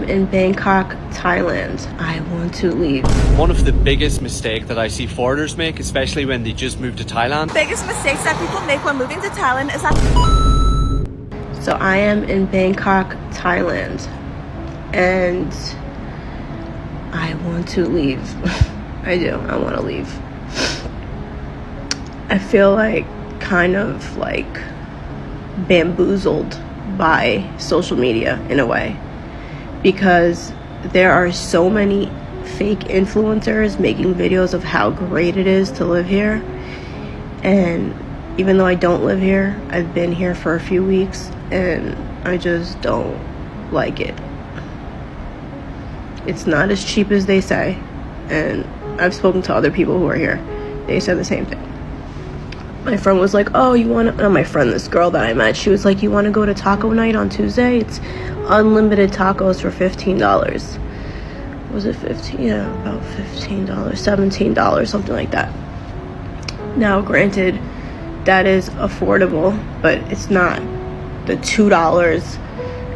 In Bangkok, Thailand. I want to leave. One of the biggest mistakes that I see foreigners make, especially when they just move to Thailand. Biggest mistakes that people make when moving to Thailand is that. So I am in Bangkok, Thailand, and I want to leave. I do. I want to leave. I feel like kind of like bamboozled by social media in a way, because there are so many fake influencers making videos of how great it is to live here. And even though I don't live here, I've been here for a few weeks and I just don't like it. It's not as cheap as they say, and I've spoken to other people who are here. They said the same thing. My friend was like, oh, you want to, not my friend, this girl that I met, she was like, you want to go to taco night on Tuesday? It's unlimited tacos for $15. Was it 15? Yeah, about $15, $17, something like that. Now, granted, that is affordable, but it's not the $2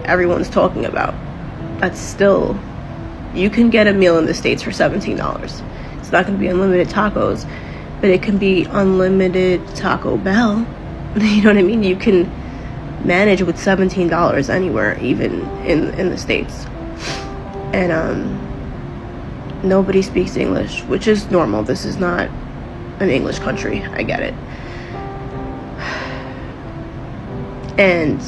everyone's talking about. That's still, you can get a meal in the States for $17. It's not going to be unlimited tacos, but it can be unlimited Taco Bell. You know what I mean? You can manage with $17 anywhere, even in the States. And nobody speaks English, which is normal. This is not an English country. I get it. And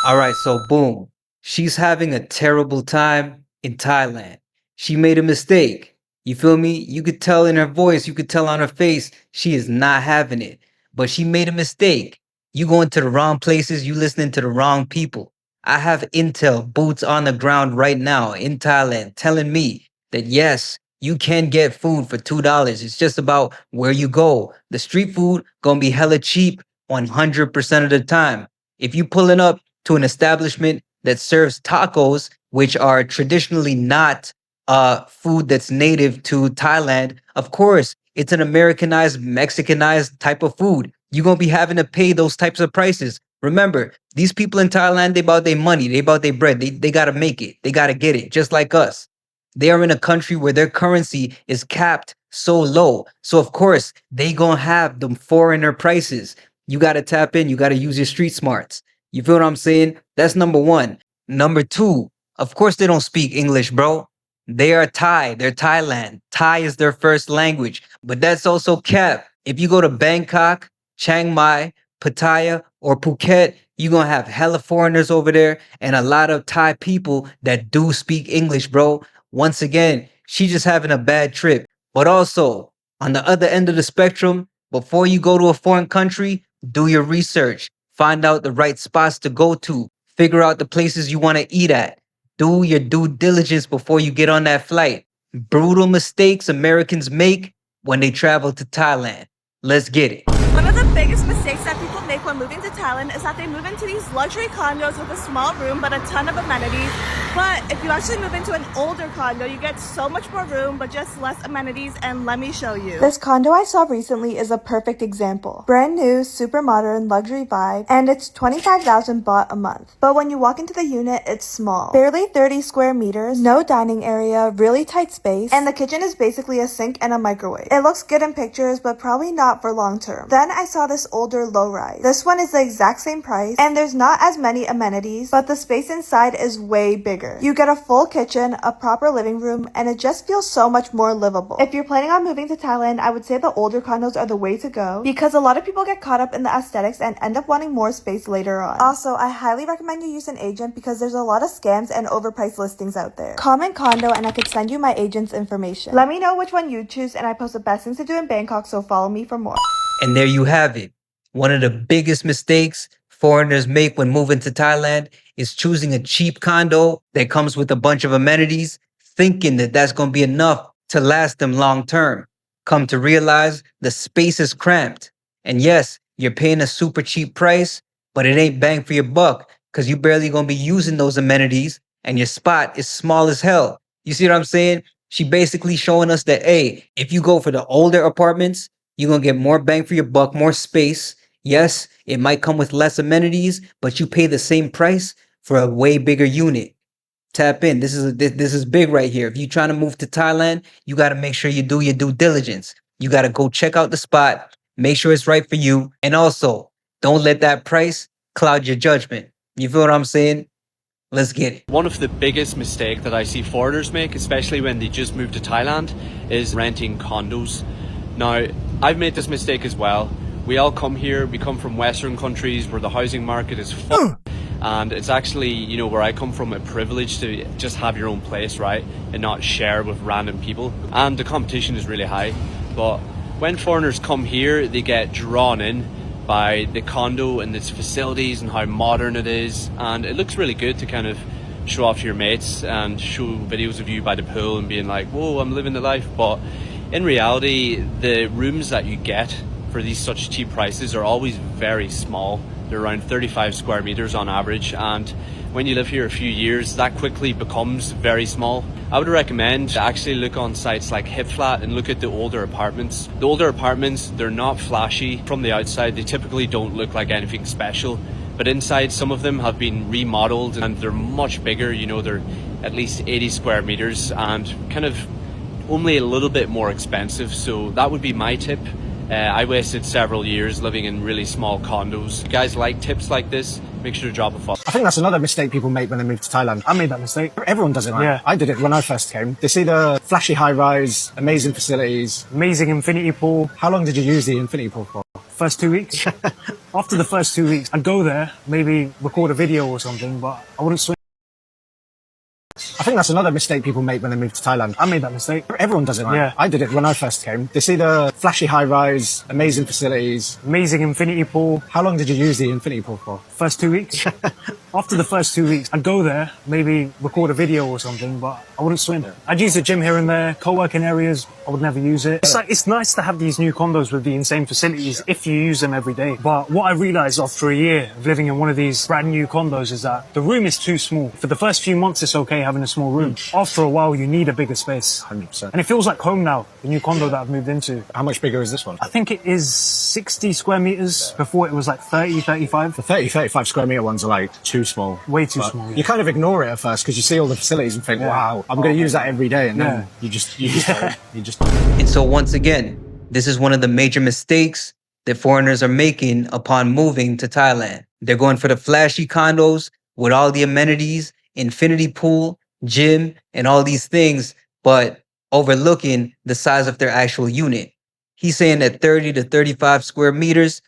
all right, so boom. She's having a terrible time in Thailand. She made a mistake. You feel me? You could tell in her voice, you could tell on her face, she is not having it. But she made a mistake. You going to the wrong places, you listening to the wrong people. I have intel, boots on the ground right now in Thailand, telling me that yes, you can get food for $2. It's just about where you go. The street food gonna be hella cheap 100% of the time. If you pulling up to an establishment that serves tacos, which are traditionally not food that's native to Thailand, of course, it's an Americanized, Mexicanized type of food. You're going to be having to pay those types of prices. Remember, these people in Thailand, they about their money, they about their bread. They got to make it. They got to get it, just like us. They are in a country where their currency is capped so low. So, of course, they going to have the foreigner prices. You got to tap in. You got to use your street smarts. You feel what I'm saying? That's number one. Number two, of course, they don't speak English, bro. They are Thai. They're Thailand. Thai is their first language. But that's also cap. If you go to Bangkok, Chiang Mai, Pattaya, or Phuket, you're going to have hella foreigners over there and a lot of Thai people that do speak English, bro. Once again, she's just having a bad trip. But also, on the other end of the spectrum, before you go to a foreign country, do your research. Find out the right spots to go to. Figure out the places you want to eat at. Do your due diligence before you get on that flight. Brutal mistakes Americans make when they travel to Thailand. Let's get it. One of the biggest mistakes that people make when moving to Thailand is that they move into these luxury condos with a small room but a ton of amenities. But if you actually move into an older condo, you get so much more room but just less amenities, and let me show you. This condo I saw recently is a perfect example. Brand new, super modern, luxury vibe, and it's $25,000 baht a month. But when you walk into the unit, it's small. Barely 30 square meters, no dining area, really tight space, and the kitchen is basically a sink and a microwave. It looks good in pictures, but probably not for long term. Then I saw this older low-rise. This one is the exact same price, and there's not as many amenities, but the space inside is way bigger. You get a full kitchen, a proper living room, and it just feels so much more livable. If you're planning on moving to Thailand, I would say the older condos are the way to go, because a lot of people get caught up in the aesthetics and end up wanting more space later on. Also, I highly recommend you use an agent because there's a lot of scams and overpriced listings out there. Comment condo and I could send you my agent's information. Let me know which one you choose, and I post the best things to do in Bangkok, so follow me for more. And there you have it. One of the biggest mistakes foreigners make when moving to Thailand is choosing a cheap condo that comes with a bunch of amenities, thinking that that's going to be enough to last them long term. Come to realize the space is cramped. And yes, you're paying a super cheap price, but it ain't bang for your buck because you barely going to be using those amenities and your spot is small as hell. You see what I'm saying? She basically showing us that, hey, if you go for the older apartments, you're going to get more bang for your buck, more space. Yes, it might come with less amenities, but you pay the same price for a way bigger unit. Tap in. This is big right here. If you're trying to move to Thailand, you got to make sure you do your due diligence. You got to go check out the spot, make sure it's right for you, and also don't let that price cloud your judgment. You feel what I'm saying? Let's get it. One of the biggest mistakes that I see foreigners make, especially when they just move to Thailand, is renting condos. Now, I've made this mistake as well. We all come here, we come from Western countries where the housing market is full. And it's actually, you know, where I come from, a privilege to just have your own place, right? And not share with random people. And the competition is really high. But when foreigners come here, they get drawn in by the condo and its facilities and how modern it is. And it looks really good to kind of show off to your mates and show videos of you by the pool and being like, whoa, I'm living the life. But in reality, the rooms that you get for these such cheap prices are always very small. They're around 35 square meters on average, and when you live here a few years, that quickly becomes very small. I would recommend to actually look on sites like HipFlat and look at the older apartments. The older apartments, they're not flashy from the outside. They typically don't look like anything special, but inside some of them have been remodeled and they're much bigger. You know, they're at least 80 square meters and kind of only a little bit more expensive. So that would be my tip. I wasted several years living in really small condos. If you guys like tips like this, make sure to drop a follow. I think that's another mistake people make when they move to Thailand. I made that mistake. Everyone does it, right? Yeah. I did it when I first came. They see the flashy high-rise, amazing facilities. Amazing infinity pool. How long did you use the infinity pool for? First 2 weeks. After the first 2 weeks, I'd go there, maybe record a video or something, but I wouldn't swim. I think that's another mistake people make when they move to Thailand. I made that mistake. Everyone does it, right? Yeah. I did it when I first came. They see the flashy high-rise, amazing facilities. Amazing infinity pool. How long did you use the infinity pool for? First 2 weeks. After the first 2 weeks, I'd go there, maybe record a video or something, but I wouldn't swim. I'd use the gym here and there, co-working areas, I would never use it. It's nice to have these new condos with the insane facilities if you use them every day. But what I realized after a year of living in one of these brand new condos is that the room is too small. For the first few months, it's okay having a small room. After a while, you need a bigger space. 100%. And it feels like home now, the new condo that I've moved into. How much bigger is this one? I think it is 60 square meters. Before it was like 30, 35. The 35 square meter ones are like too small. Way too small. Yeah. You kind of ignore it at first because you see all the facilities and think, wow, I'm going to use that every day. And then you just And so once again, this is one of the major mistakes that foreigners are making upon moving to Thailand. They're going for the flashy condos with all the amenities, infinity pool, gym, and all these things, but overlooking the size of their actual unit. He's saying that 30 to 35 square meters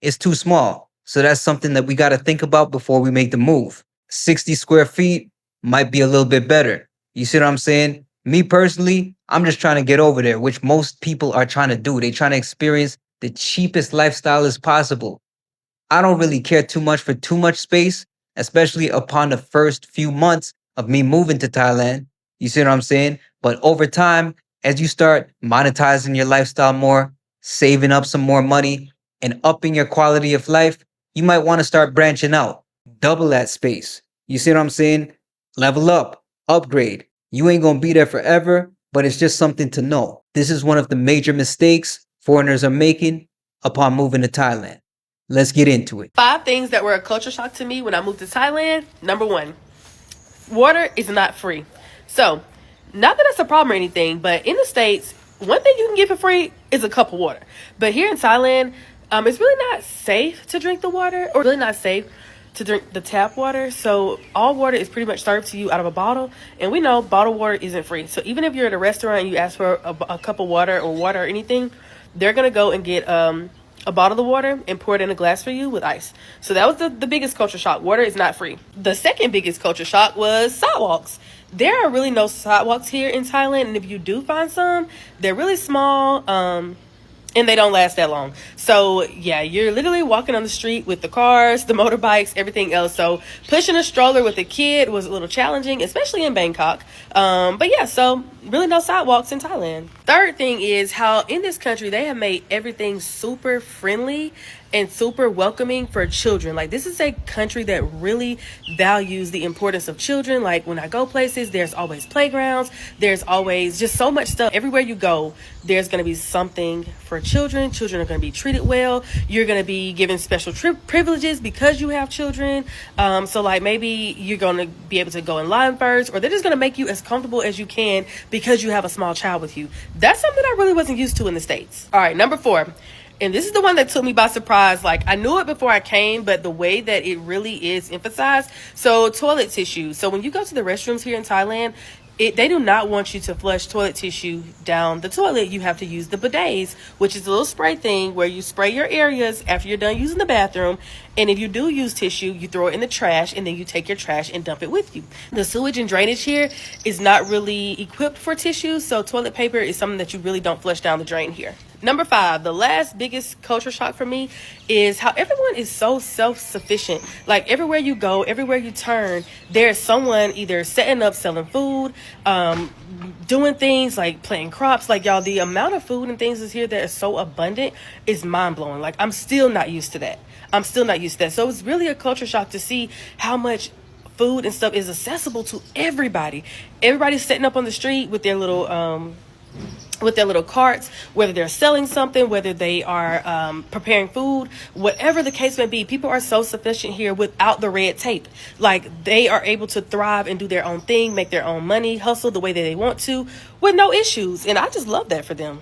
is too small. So that's something that we got to think about before we make the move. 60 square feet might be a little bit better. You see what I'm saying? Me personally, I'm just trying to get over there, which most people are trying to do. They're trying to experience the cheapest lifestyle as possible. I don't really care too much for too much space, especially upon the first few months of me moving to Thailand. You see what I'm saying? But over time, as you start monetizing your lifestyle more, saving up some more money, and upping your quality of life, you might want to start branching out. Double that space. You see what I'm saying? Level up, upgrade. You ain't gonna be there forever, but it's just something to know. This is one of the major mistakes foreigners are making upon moving to Thailand. Let's get into it. 5 things that were a culture shock to me when I moved to Thailand. Number 1, water is not free. So, not that that's a problem or anything, but in the States, one thing you can get for free is a cup of water. But here in Thailand, it's really not safe to drink the water, or really not safe to drink the tap water. So all water is pretty much served to you out of a bottle, and we know bottled water isn't free. So even if you're at a restaurant and you ask for a cup of water or anything, they're gonna go and get a bottle of water and pour it in a glass for you with ice. So that was the biggest culture shock. Water is not free. The second biggest culture shock was sidewalks. There are really no sidewalks here in Thailand, and if you do find some, they're really small, and they don't last that long. So yeah, you're literally walking on the street with the cars, the motorbikes, everything else. So pushing a stroller with a kid was a little challenging, especially in Bangkok. But yeah, so really no sidewalks in Thailand. Third thing is how in this country they have made everything super friendly and super welcoming for children. Like, this is a country that really values the importance of children. Like, when I go places, there's always playgrounds, there's always just so much stuff. Everywhere you go, there's going to be something for children. Children are going to be treated well. You're going to be given special privileges because you have children. So like, maybe you're going to be able to go in line first, or they're just going to make you as comfortable as you can because you have a small child with you. That's something I really wasn't used to in the States. All right, number 4. And this is the one that took me by surprise. Like, I knew it before I came, but the way that it really is emphasized. So, toilet tissue. So when you go to the restrooms here in Thailand, they do not want you to flush toilet tissue down the toilet. You have to use the bidets, which is a little spray thing where you spray your areas after you're done using the bathroom. And if you do use tissue, you throw it in the trash, and then you take your trash and dump it with you. The sewage and drainage here is not really equipped for tissue, so toilet paper is something that you really don't flush down the drain here. Number 5, the last biggest culture shock for me is how everyone is so self-sufficient. Like, everywhere you go, everywhere you turn, there's someone either setting up, selling food, doing things like planting crops. Like, y'all, the amount of food and things is here that is so abundant is mind-blowing. Like, I'm still not used to that. So it's really a culture shock to see how much food and stuff is accessible to everybody. Everybody's sitting up on the street with their little carts, whether they're selling something, whether they are preparing food, whatever the case may be. People are so sufficient here without the red tape. Like, they are able to thrive and do their own thing, make their own money, hustle the way that they want to with no issues. And I just love that for them.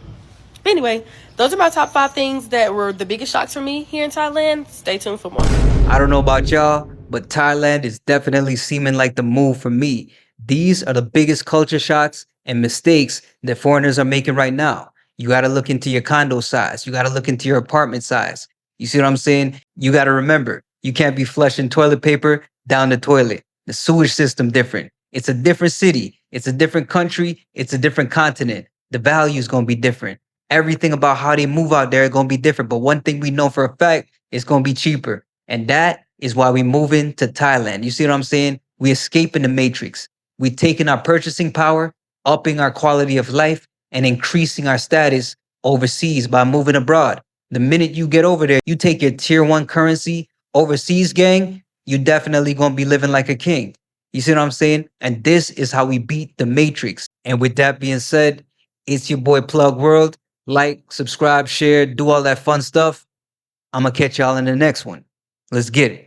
But anyway, those are my top 5 things that were the biggest shocks for me here in Thailand. Stay tuned for more. I don't know about y'all, but Thailand is definitely seeming like the move for me. These are the biggest culture shocks and mistakes that foreigners are making right now. You got to look into your condo size. You got to look into your apartment size. You see what I'm saying? You got to remember, you can't be flushing toilet paper down the toilet. The sewage system different. It's a different city. It's a different country. It's a different continent. The value is going to be different. Everything about how they move out there is going to be different. But one thing we know for a fact, it's going to be cheaper. And that is why we moving to Thailand. You see what I'm saying? We escaping the matrix. We taking our purchasing power, upping our quality of life, and increasing our status overseas by moving abroad. The minute you get over there, you take your tier 1 currency overseas, gang, you definitely going to be living like a king. You see what I'm saying? And this is how we beat the matrix. And with that being said, it's your boy Plug World. Like, subscribe, share, do all that fun stuff. I'm going to catch y'all in the next one. Let's get it.